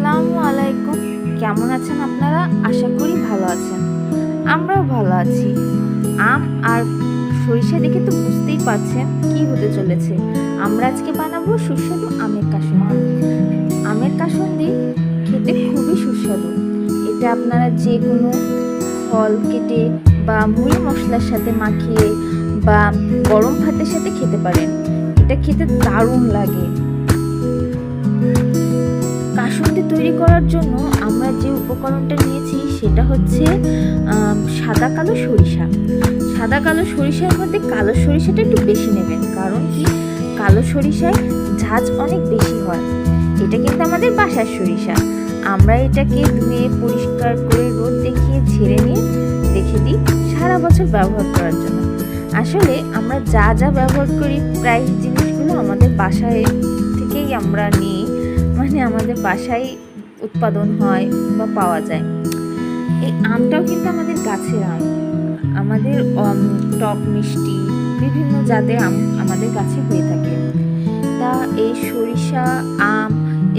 আসসালামু আলাইকুম। কেমন আছেন আপনারা? আশা করি ভালো আছেন। আমরাও ভালো আছি। আম আর সরিষা দেখে তো বুঝতেই পারছেন কি হতে চলেছে। আমরা আজকে বানাবো সুস্বাদু আমের কাসুন্দি। আমের কাসুন্দি খেতে খুবই সুস্বাদু। এটা আপনারা যে কোনো ফল কেটে বা মুড়ি মশলার সাথে মাখিয়ে বা গরম ভাতের সাথে খেতে পারেন। এটা খেতে দারুণ লাগে। কাসুন্দি তৈরি করার জন্য আমরা যে উপকরণটা নিয়েছি সেটা হচ্ছে সাদা কালো সরিষা। সাদা কালো সরিষার মধ্যে কালো সরিষাটা একটু বেশি নেবেন, কারণ কি কালো সরিষায় ঝাঁঝ অনেক বেশি হয়। এটা কিন্তু আমাদের বাসার সরিষা। আমরা এটাকে ধুয়ে পরিষ্কার করে রোদ দেখিয়ে ঝেড়ে নিয়ে রেখে দিই সারা বছর ব্যবহার করার জন্য। আসলে আমরা যা যা ব্যবহার করি প্রায় জিনিসগুলো আমাদের বাসায় থেকেই আমরা নিই, মানে আমাদের বাসায় উৎপাদন হয় বা পাওয়া যায়। এই আমটাও কিন্তু আমাদের গাছের আম। আমাদের টক মিষ্টি বিভিন্ন জাতের আম আমাদের গাছে হয়ে থাকে। তা এই সরিষা আম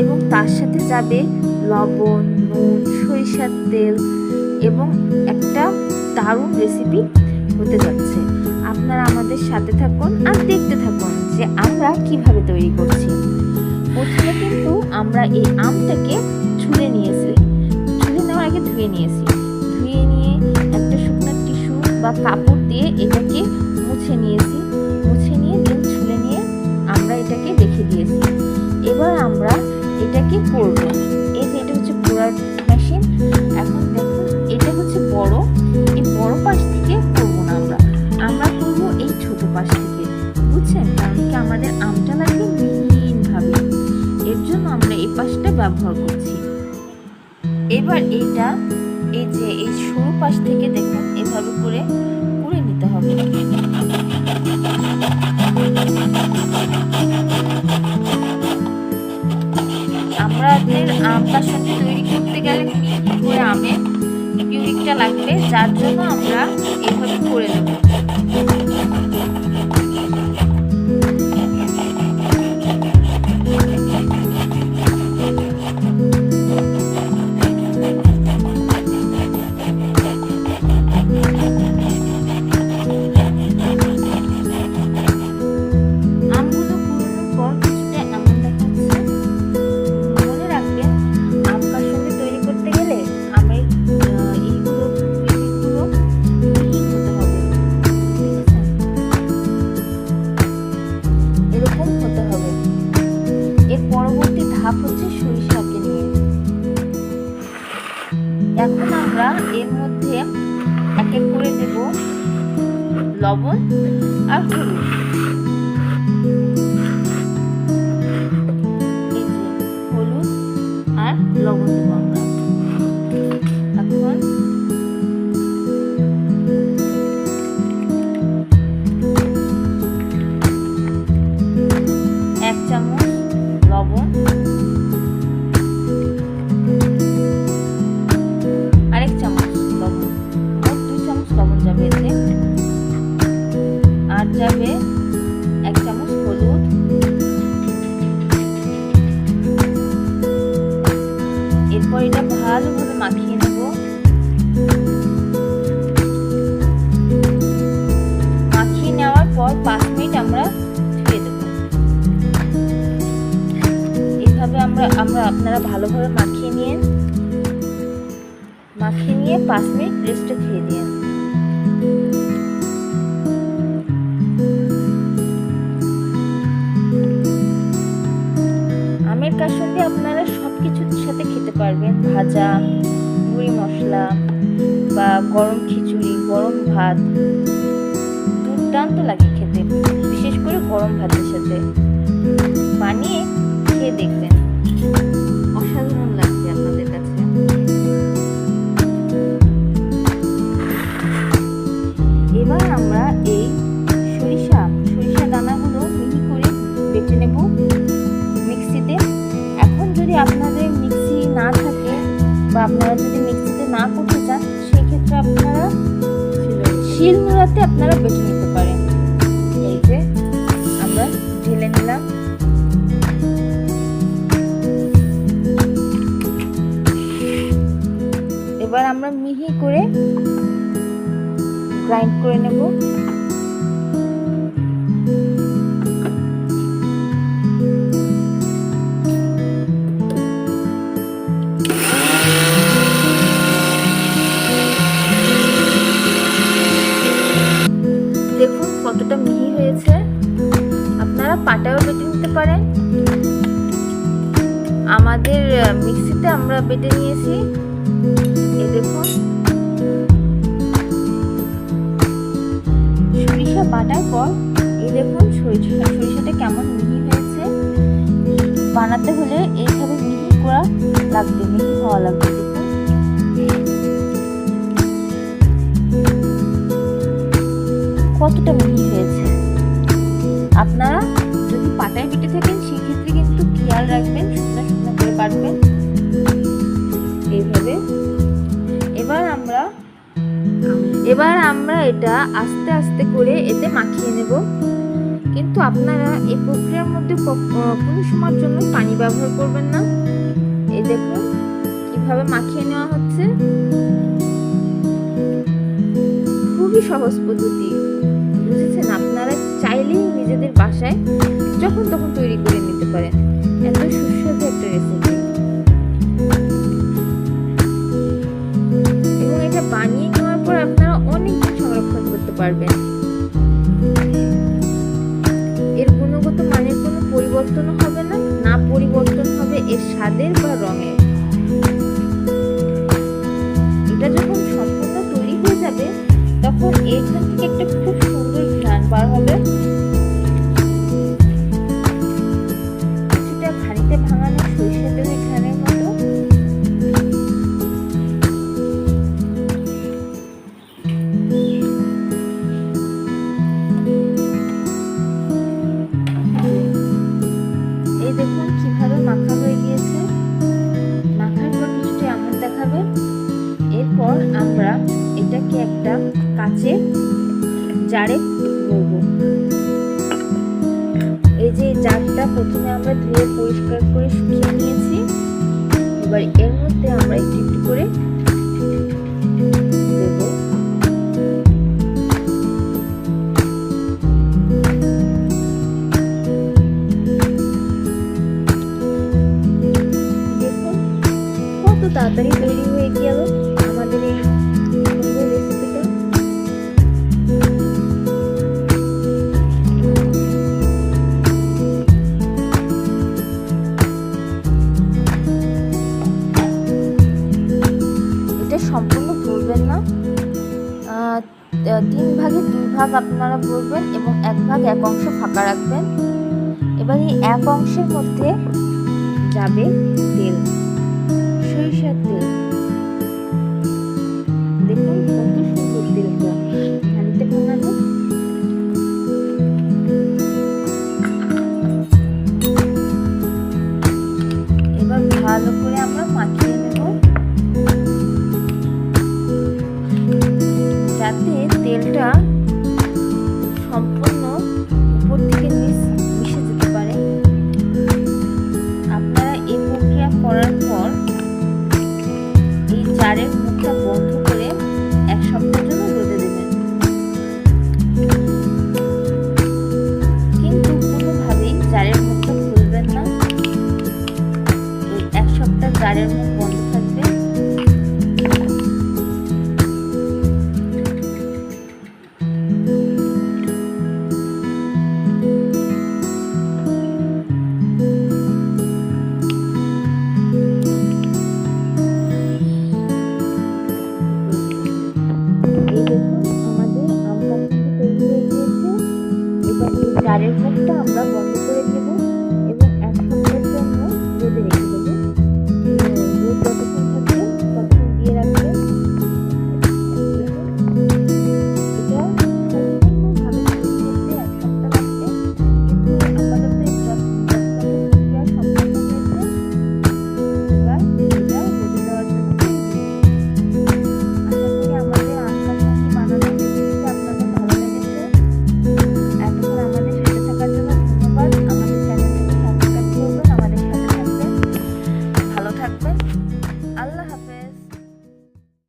এবং তার সাথে যাবে লবণ, নুন, সরিষার তেল এবং একটা দারুণ রেসিপি হতে যাচ্ছে। আপনারা আমাদের সাথে থাকুন আর দেখতে থাকুন যে আমরা কিভাবে তৈরি করছি। প্রথমে কিন্তু আমরা এই আমটাকে ছুলে নিয়েছি। ছুলে নেওয়ার আগে ধুয়ে নিয়েছি। ধুয়ে নিয়ে একটা শুকনো টিস্যু বা কাপড় দিয়ে এটাকে মুছে নিয়েছি। মুছে নিয়ে দেন ছুলে নিয়ে আমরা এটাকে রেখে দিয়েছি। এবার আমরা এটাকে করব। এই যে এটা হচ্ছে পোড়ার মেশিন। এখন দেখুন এটা হচ্ছে বড়। এই বড় পাশ থেকে করবো না, আমরা করবো এই ছোট পাশ থেকে, বুঝছেন? কারণ কি আমাদের আমটা লাগবে মিহিনভাবে, এর জন্য আমরা এই পাশটা ব্যবহার করছি। এবার এইটা এই যে এই সরু পাশ থেকে দেখুন এভাবে করে নিতে হবে। আমাদের আম কাসুন্দি তৈরি করতে গেলে মিহি করে আমের পিউরিটা লাগবে, যার জন্য আমরা এভাবে করে নেব। পরবর্তী ধাপ হচ্ছে সরিষাকে নিয়ে। এখন আমরা এর মধ্যে এক এক করে দেব লবণ আর হলুদ। এই যে হলুদ আর লবণ দেবো আমরা। এখন এক চামচ লবণ, আরেক চামচ লবণ, মোট 2 চামচ লবণ যাবে এতে। আর যাবে 1 চামচ হলুদ, এরপর এটা ভালোভাবে মাখিয়ে নেব। মাখিয়ে নেওয়ার পর 5 মিনিট আমরা ধুয়ে দেব। আপনারা ভালোভাবে মাখিয়ে নিয়ে 5 মিনিট রেস্টে দিয়ে দিন। আমের কাসুন্দি আপনারা সবকিছুর সাথে খেতে পারবেন। ভাজা, মুড়ি মশলা বা গরম খিচুড়ি, গরম ভাত, দুর্দান্ত লাগে খেতে, বিশেষ করে গরম ভাতের সাথে। বানিয়ে খেয়ে দেখবেন, অসাধারণ লাগবে আপনাদের কাছে। এবার আমরা এই সরিষা দানাগুলো মিহি করে বেটে নেব মিক্সিতে। এখন যদি আপনাদের মিক্সি না থাকে বা আপনারা যদি মিক্সিতে না করতে চান, সেক্ষেত্রে আপনারা শিলনোড়াতে আপনারা বেটে নিতে পারেন। এই যে আমরা ঢেলে নিলাম। এবার আমরা মিহি করে গ্রাইন্ড করে নেব। দেখুন কতটা মিহি হয়েছে। আপনারা পাটায়ও বেটে নিতে পারেন। আমাদের মিক্সিতে আমরা বেটে নিয়েছি। এই দেখুন সরিষা বাটার পর এই দেখুন সরিষাটা কেমন মিহি হয়েছে। বানাতে হলে এইভাবে মিহি করা লাগবে, মিহি হওয়া লাগবে। দেখুন কতটা মিহি হয়েছে। আপনারা যদি পাটায় বেটে থাকেন সেক্ষেত্রে কিন্তু খেয়াল রাখবেন, শুকনো শুকনো করে বাটবেন এইভাবে। এবার আমরা এটা আস্তে আস্তে করে এতে মাখিয়ে নেব। কিন্তু আপনারা এই প্রক্রিয়ার মধ্যে কোনো সময়ের জন্য পানি ব্যবহার করবেন না। এই দেখুন কিভাবে মাখিয়ে নেওয়া হচ্ছে। খুবই সহজ পদ্ধতি, বুঝেছেন? আপনারা চাইলেই নিজেদের বাসায় যখন তখন তৈরি করে নিতে পারেন। এত সুস্বাদু একটা রেসিপি, এবং এটা বানিয়ে নেওয়ার পর আপনারা অনেক দিন সংরক্ষণ করতে পারবেন। এর গুণগত মানের কোনো পরিবর্তন হবে না, না পরিবর্তন হবে এর স্বাদের বা রঙের। এটা যখন সম্পূর্ণ তৈরি হয়ে যাবে তখন এখান থেকে একটা খুব সুন্দর ঘ্রাণ বার হবে। কিছুটা ঘানিতে ভাঙানো সরিষার তেলের ঘ্রাণের মতো। এই দেখুন কিভাবে মাখা হয়ে গিয়েছে। মাখার পর কিছুটা এমন দেখাবে। এরপর আমরা এটাকে একটা কাচের জারে করব। এই যে জারটা প্রথমে আমরা ধুয়ে পরিষ্কার করে শুকিয়ে নিয়েছি। এবার এর মধ্যে আমরা একটু একটু করে দেব। দেখুন কত তাড়াতাড়ি তৈরি হয়ে গেল আমাদের এই রেসিপিটা। এটা সম্পূর্ণ ভরবেন না, 3 ভাগে 2 ভাগ আপনারা ভরবেন এবং 1 ভাগ 1 অংশ ফাঁকা রাখবেন। এবার এই 1 অংশের মধ্যে যাবে তেল, সরিষার তেল। দেখুন কত সুন্দর তেলটা ঘানিতে ভাঙানো। এবার ভালো করে আমরা মাখিয়ে নেব যাতে তেলটা সম্পূর্ণ উপর থেকে মিশে যেতে পারে। আপনারা এই প্রক্রিয়া করার পর এই জারের মুখটা বন্ধ করে 1 সপ্তাহের জন্য রোদে দেবেন। কিন্তু কোনোভাবেই জারের মুখটা খুলবেন না। 1 সপ্তাহ জারের মুখ বন্ধ